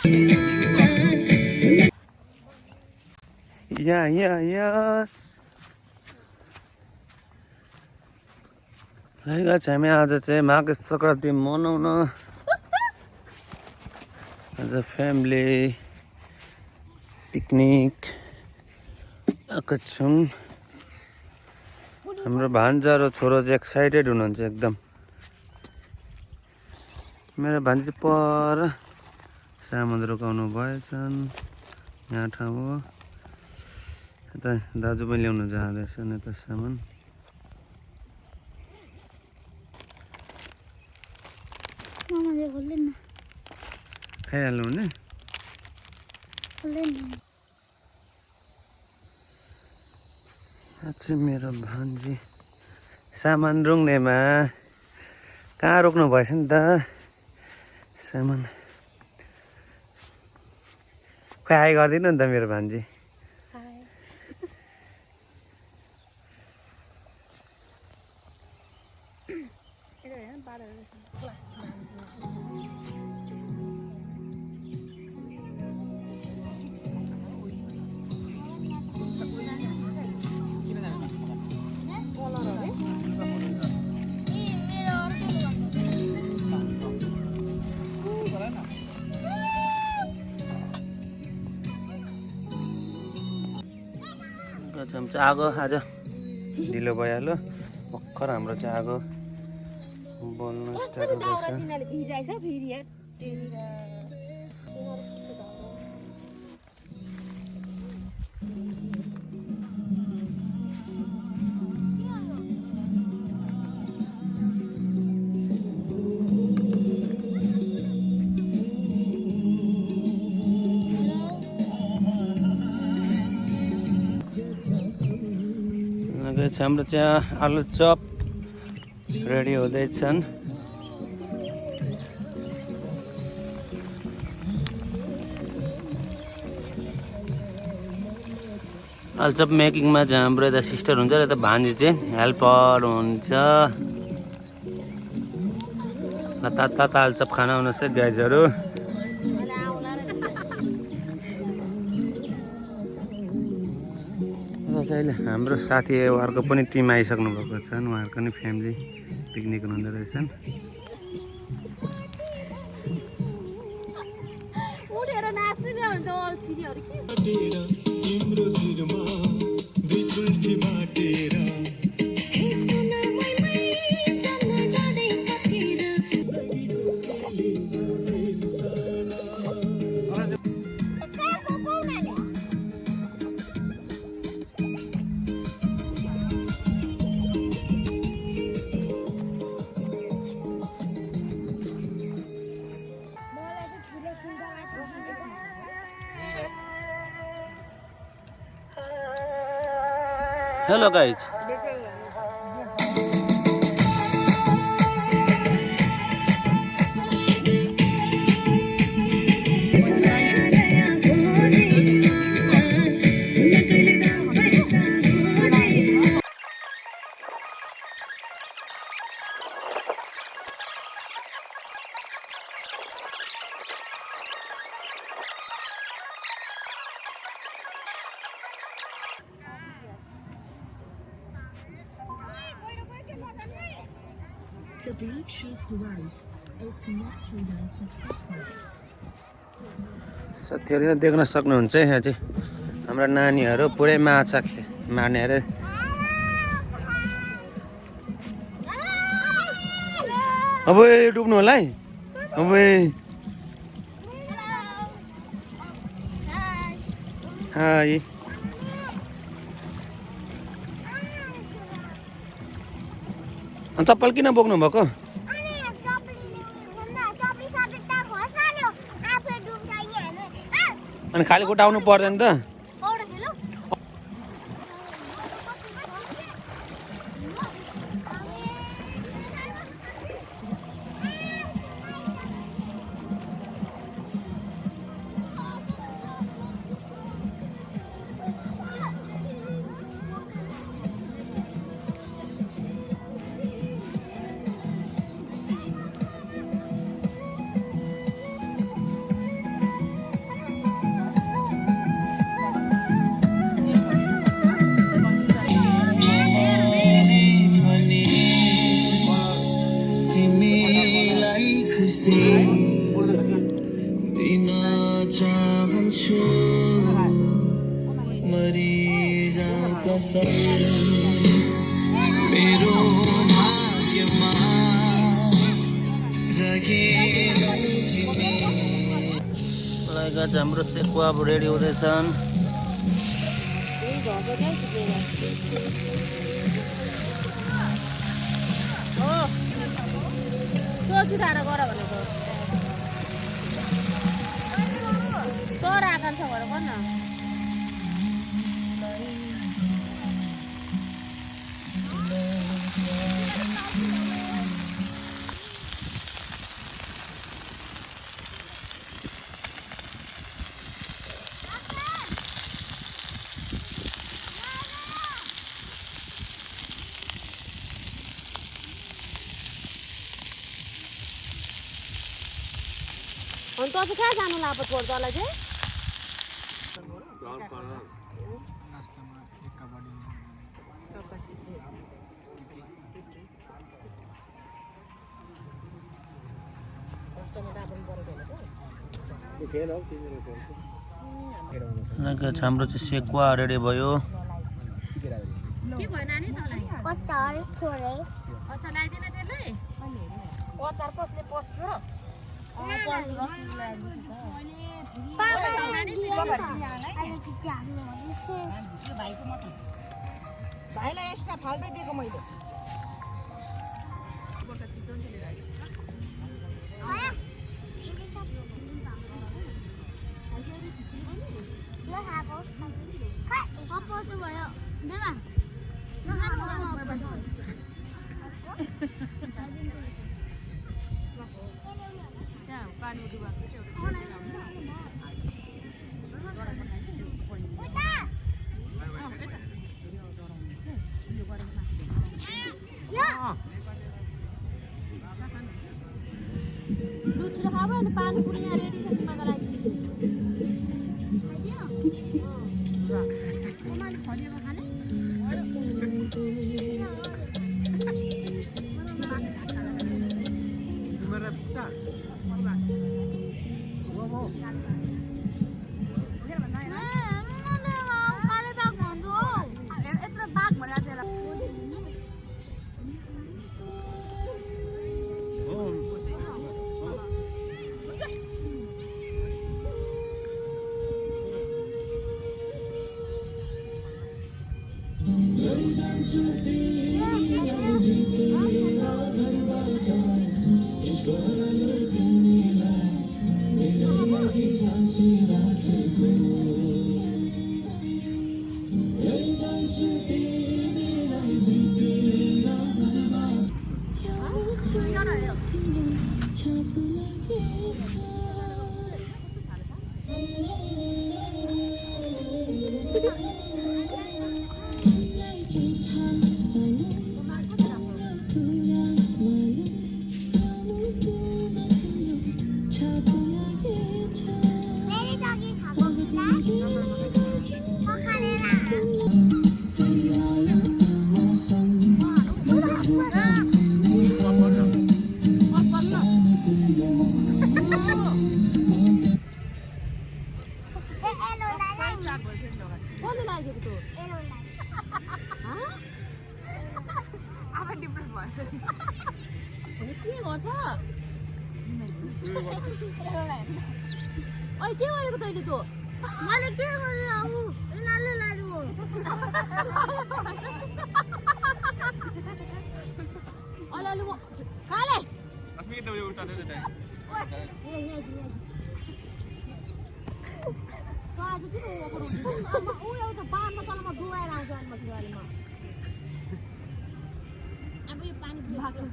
या रहेको छ। हामी आज चाहिँ माघे सङ्क्रान्ति मनाउन आज फ्यामिली पिकनिक आएको छौँ। हाम्रो भान्जा र छोरो चाहिँ एक्साइटेड हुनुहुन्छ एकदम। मेरो भान्जी चाहिँ पर सामान रोकाउनु भएछन्। यहाँ ठाउँ हो। यता दाजु पनि ल्याउनु जाँदैछन् यता सामान। खाइहाल्नु हुने चाहिँ मेरो भान्जी सामान रुङ्नेमा कहाँ रोक्नु भएछ नि त सामान। खुवाइ गरिदिनु नि त मेरो भान्जी। चाहिँ आगो आज ढिलो भइहाल्यो। भर्खर हाम्रो चाहिँ आगो बल्न स्टार्ट हुँदैछ। हाम्रो चाहिँ आलु चप रेडी हुँदैछन्। आलु चप मेकिङमा चाहिँ हाम्रो यता सिस्टर हुन्छ र यता भान्जी चाहिँ हेल्पर हुन्छ। ताता आलु चप खाना आउनुहोस् है गाइजहरू। अहिले हाम्रो साथी उहाँहरूको पनि टिम आइसक्नु भएको छन्। उहाँहरूको नि फ्यामिली पिकनिक हुँदो रहेछन्। Hello guys. The beach is right. It's not too successful. साथीहरु यहाँ देख्न सक्नुहुन्छ यहाँ चाहिँ हाम्रो नानीहरु पुरै माछा मार्ने अरे। अब डुब्नु होला है। अब हाय अनि चप्पल किन बोक्नु भएको? अनि खाली खुट्टा आउनु पर्दैन त? तिमीलाई खुसी दिन चाहन्छु मरिजा कसम मेरो भाग्यमा रहेनौ तिमी हाम्रो सेकुवा अब रेडी हुँदैछन् अनि तपाईँ कहाँ जानु लापो छोड तल चाहिँ हाम्रो चाहिँ सेकुवा रेडी भयो के भयो नानी तँलाई अचार थोरै अचार लगाइदिन त्यसलाई अचार कसले पस्यो भाइलाई एक्स्ट्रा फाल्टै दिएको मैले लुचीले खाऊ अनि पानीपुरी यहाँ रेडी छ तिमीको लागि ओइ के गरेको तैँले तँ मैले के गरेँ आऊ यिनीहरूले लाग्यो अलि म काले अस्मी के उयो उल्टा दे दे आज के हो गरो उ एउटा बाँधमा तलमा डुबाएर आउँछ अनि मतिर अहिले म अब यो पानी भाग्यो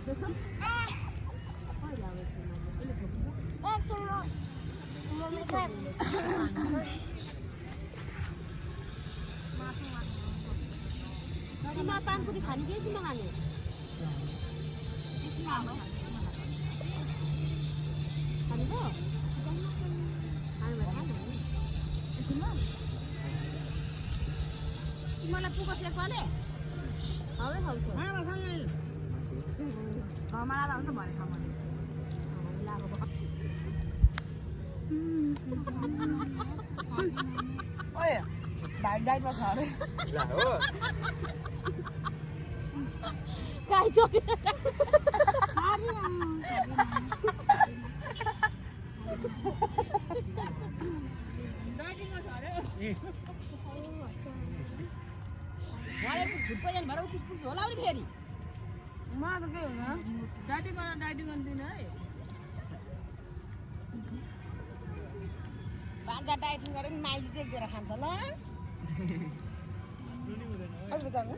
त्यसो तिमीलाई पानपुरी खाने कि तिमीलाई खाने खाने त तिमीलाई पुगो सेक भने हवे खाउँछ मलाई त हुन्छ भने खाऊ भने ओए भाइ डाइटमा छ अरे ला हो गाई चोक डाइटिङमा छ अरे उहाँले फुड पोइजन भएर पुस होला नि फेरि मलाई त केही हुँदैन डाइटिङ गर्न दिनु है भान्जा डाइटिङ गरेर पनि माइली चाहिँ दिएर खान्छ ल अलिक जानु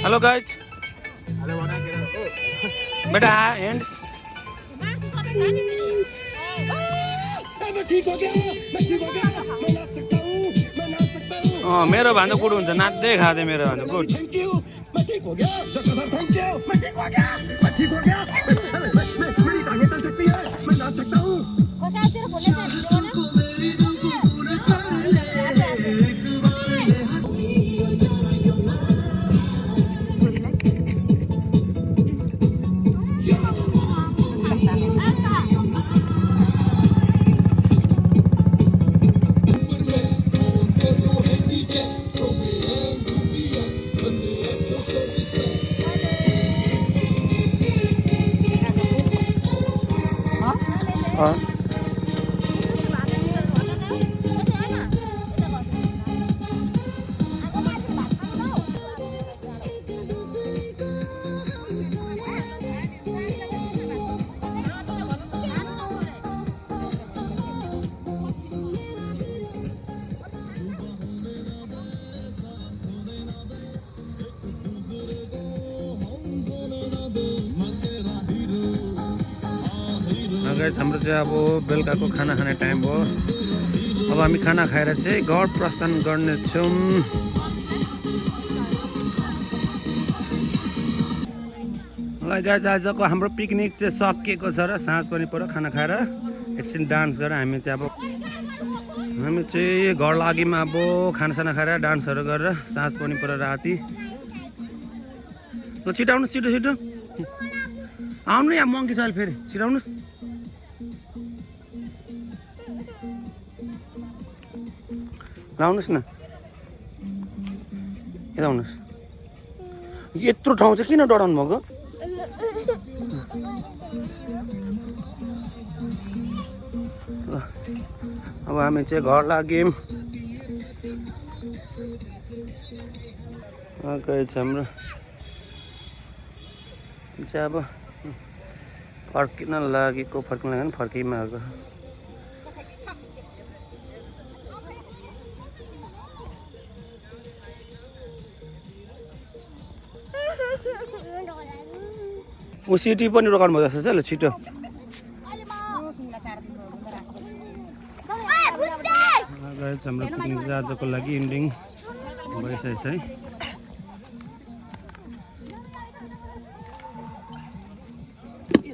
हेलो गाइज बेटा एंड मेरो भान्जा कुड हुन्छ नाच्दै खाँदै मेरो भान्जा कुड गाइस हाम्रो चाहिँ अब बेलुकाको खाना खाने टाइम भयो। अब हामी खाना खाएर चाहिँ घर प्रस्थान गर्नेछौँ। ल गाइस आजको हाम्रो पिकनिक चाहिँ सकिएको छ र साँझ पनि पर्यो। खाना खाएर एकछिन डान्स गरेर हामी चाहिँ घर लागिमा अब खानासाना खाएर डान्सहरू गरेर साँझ पनि पर्यो राति। ल छिटो आउनुहोस् छिटो छिटो आउनु यहाँ मङ्की छ अहिले फेरि छिटो आउनुहोस्। ल आउनुहोस् न यता आउनुहोस्। यत्रो ठाउँ चाहिँ किन डराउनु भएको? अब हामी चाहिँ घर लाग्यौँ। गएछ हाम्रो चाहिँ अब फर्किन लागेको फर्किमा आएको। सिटी पनि रोकाउनु भएको जस्तो छ। ल छिटो हाम्रो पिकनिक आजको लागि इन्डिङ भइसकेछ है।